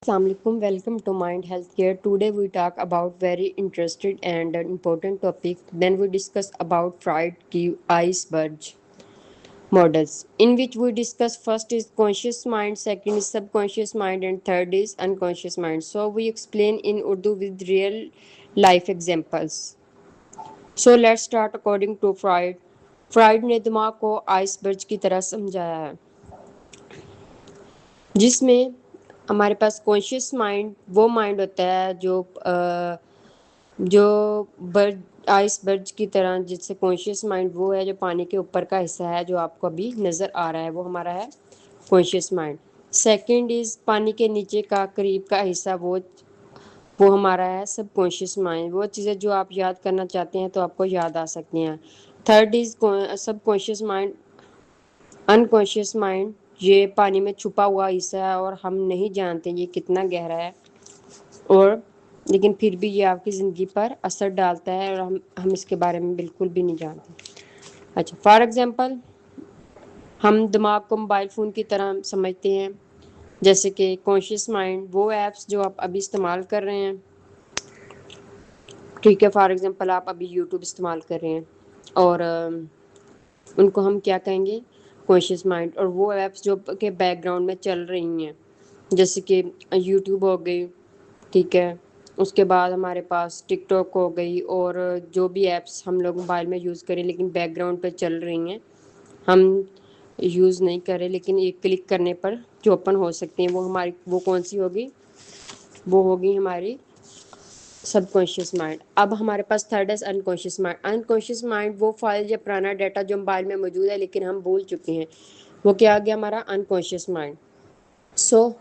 Assalamu alaikum. Welcome to Mind Healthcare. Today we talk about very interesting and important topic. Then we discuss about Freud की iceberg models, in which we discuss first is conscious mind, second is subconscious mind, and third is unconscious mind. So we explain in Urdu with real life examples. So let's start according to Freud. Fried ने दिमाग को iceberg की तरह समझाया है, जिसमें हमारे पास conscious mind वो माइंड होता है जो बर्ड आइसबर्ग की तरह, जिससे कॉन्शियस माइंड वो है जो पानी के ऊपर का हिस्सा है जो आपको अभी नज़र आ रहा है, वो हमारा है कॉन्शियस माइंड। सेकंड इज़ पानी के नीचे का करीब का हिस्सा, वो हमारा है सब कॉन्शियस माइंड, वो चीज़ें जो आप याद करना चाहते हैं तो आपको याद आ सकती हैं। थर्ड इज़ सब कॉन्शियस माइंड, अनकॉन्शियस माइंड, ये पानी में छुपा हुआ हिस्सा है और हम नहीं जानते ये कितना गहरा है, और लेकिन फिर भी ये आपकी ज़िंदगी पर असर डालता है और हम इसके बारे में बिल्कुल भी नहीं जानते। अच्छा, फॉर एग्जांपल हम दिमाग को मोबाइल फ़ोन की तरह समझते हैं, जैसे कि कॉन्शियस माइंड वो ऐप्स जो आप अभी इस्तेमाल कर रहे हैं, ठीक है। फॉर एग्जांपल आप अभी यूट्यूब इस्तेमाल कर रहे हैं और उनको हम क्या कहेंगे, कॉन्शियस माइंड। और वो ऐप्स जो के बैकग्राउंड में चल रही हैं, जैसे कि यूट्यूब हो गई, ठीक है। उसके बाद हमारे पास टिकटॉक हो गई, और जो भी ऐप्स हम लोग मोबाइल में यूज़ करें लेकिन बैकग्राउंड पे चल रही हैं, हम यूज़ नहीं करें लेकिन एक क्लिक करने पर जो ओपन हो सकती हैं, वो कौन सी होगी, वो होगी हमारी सबकॉन्शियस माइंड। अब हमारे पास थर्ड है अनकॉन्शियस माइंड। अनकॉन्शियस माइंड वो फाइल या पुराना डाटा जो मोबाइल में मौजूद है लेकिन हम भूल चुके हैं, वो क्या आ गया हमारा unconscious mind. So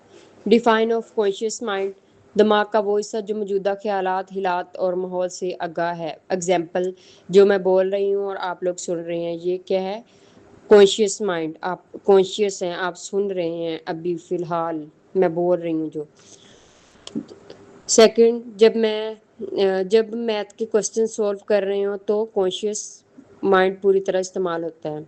define of conscious mind, दिमाग का वो हिस्सा जो मौजूदा ख्यालात, हिलात और माहौल से आगाह है। एग्जाम्पल, जो मैं बोल रही हूँ और आप लोग सुन रहे हैं, ये क्या है, कॉन्शियस माइंड। आप कॉन्शियस हैं, आप सुन रहे हैं अभी फ़िलहाल मैं बोल रही हूँ जो। सेकंड, जब मैथ के क्वेश्चन सॉल्व कर रहे हो तो कॉन्शियस माइंड पूरी तरह इस्तेमाल होता है।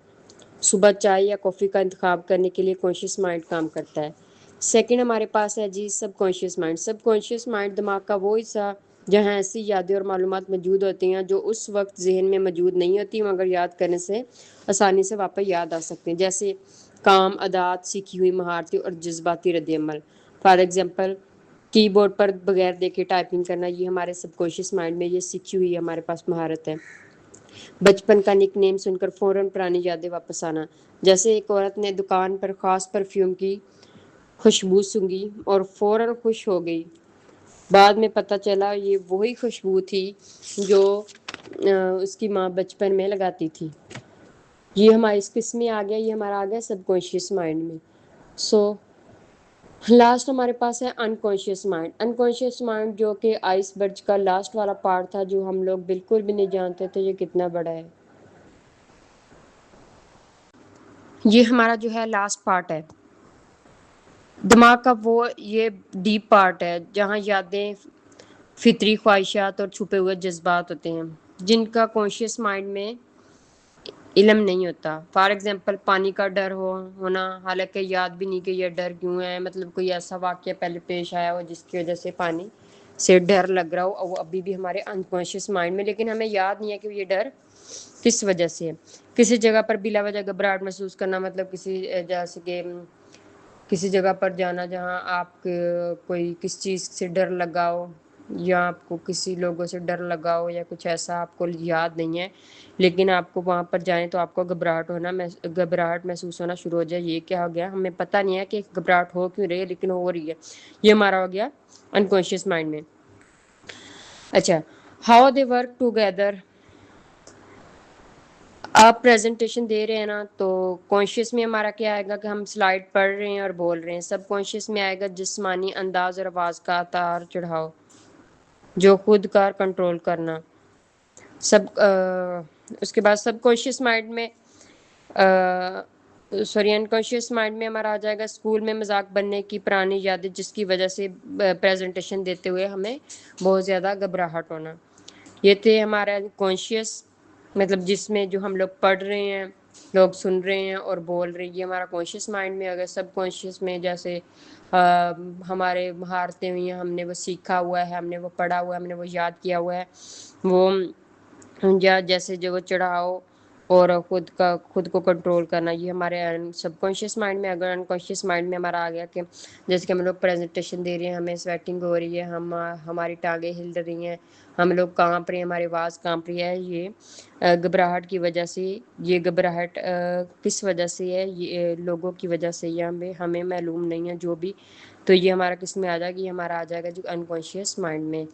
सुबह चाय या कॉफ़ी का इंतखाब करने के लिए कॉन्शियस माइंड काम करता है। सेकंड हमारे पास है जी सब कॉन्शियस माइंड। सब कॉन्शियस माइंड दिमाग का वो हिस्सा जहाँ ऐसी यादें और मालूमात मौजूद होती हैं जो उस वक्त जहन में मौजूद नहीं होती मगर याद करने से आसानी से वापस याद आ सकती हैं, जैसे काम, आदत, सीखी हुई महारतें और जज्बाती रद्द-ए-अमल। फॉर एग्जांपल, कीबोर्ड पर बगैर देखे टाइपिंग करना, ये हमारे सबकॉन्शियस माइंड में ये सीखी हुई हमारे पास महारत है। बचपन का निक नेम सुनकर फ़ौरन पुरानी यादें वापस आना, जैसे एक औरत ने दुकान पर ख़ास परफ्यूम की खुशबू सूंघी और फ़ौरन खुश हो गई। बाद में पता चला ये वही खुशबू थी जो उसकी माँ बचपन में लगाती थी। ये हमारे इस किस में आ गया, ये हमारा आ गया सबकॉन्शियस माइंड में। सो लास्ट हमारे पास है अनकॉन्शियस माइंड। अनकॉन्शियस माइंड जो कि आइसबर्ग का लास्ट वाला पार्ट था, जो हम लोग बिल्कुल भी नहीं जानते थे ये कितना बड़ा है। ये हमारा जो है लास्ट पार्ट है दिमाग का, वो ये डीप पार्ट है जहाँ यादें, फितरी ख्वाहिशात और छुपे हुए जज्बात होते हैं जिनका कॉन्शियस माइंड में इल्म नहीं होता। फॉर एग्जांपल, पानी का डर होना, हालांकि याद भी नहीं कि यह डर क्यों है, मतलब कोई ऐसा वाक़या पहले पेश आया हो जिसकी वजह से पानी से डर लग रहा हो और वो अभी भी हमारे अनकॉन्शियस माइंड में, लेकिन हमें याद नहीं है कि ये डर किस वजह से है। किसी जगह पर बिला वजह घबराहट महसूस करना, मतलब जैसे कि किसी जगह पर जाना जहाँ आप कोई किस चीज़ से डर लगा हो, या आपको किसी लोगों से डर लगा हो, या कुछ ऐसा आपको याद नहीं है लेकिन आपको वहाँ पर जाएं तो आपको घबराहट महसूस होना शुरू हो जाए, ये क्या हो गया, हमें पता नहीं है कि घबराहट हो क्यों रही है लेकिन हो रही है, ये हमारा हो गया अनकॉन्शियस माइंड में। अच्छा, हाउ दे वर्क टुगेदर। आप प्रेजेंटेशन दे रहे हैं ना, तो कॉन्शियस में हमारा क्या आएगा कि हम स्लाइड पढ़ रहे हैं और बोल रहे हैं। सब कॉन्शियस में आएगा जिस्मानी अंदाज और आवाज़ का तार चढ़ाव, जो खुद का कंट्रोल करना। उसके बाद सब कॉन्शियस माइंड में सॉरी अनकॉन्शियस माइंड में हमारा आ जाएगा स्कूल में मजाक बनने की पुरानी यादें, जिसकी वजह से प्रेजेंटेशन देते हुए हमें बहुत ज़्यादा घबराहट होना। ये थे हमारा कॉन्शियस, मतलब जिसमें जो हम लोग पढ़ रहे हैं, लोग सुन रहे हैं और बोल रहे हैं, ये हमारा कॉन्शियस माइंड में। अगर सब कॉन्शियस में जैसे ہمارے مہارتیں ہوئی ہیں، ہم نے وہ سیکھا ہوا ہے، ہم نے وہ پڑھا ہوا ہے، ہم نے وہ یاد کیا ہوا ہے، وہ یا جیسے جو وہ چڑھاؤ اور خود کو کنٹرول کرنا، یہ ہمارے سب کانشیس مائنڈ میں، اگر انکانشیس مائنڈ میں ہمارا آ گیا کہ جیسے کہ ہم لوگ پریزنٹیشن دے رہے ہیں، ہمیں سویٹنگ ہو رہی ہے، ہماری ٹانگیں ہل رہی ہیں، ہم لوگ کانپ رہے ہیں، ہماری آواز کانپ رہی ہے، یہ گھبراہٹ کی وجہ سے، یہ گھبراہٹ کس وجہ سے ہے، یہ لوگوں کی وجہ سے، یہ ہمیں معلوم نہیں ہے جو بھی، تو یہ ہمارا کس میں آ جائے گا، یہ ہمارا آ جائے گا جو انکانشیس مائنڈ میں۔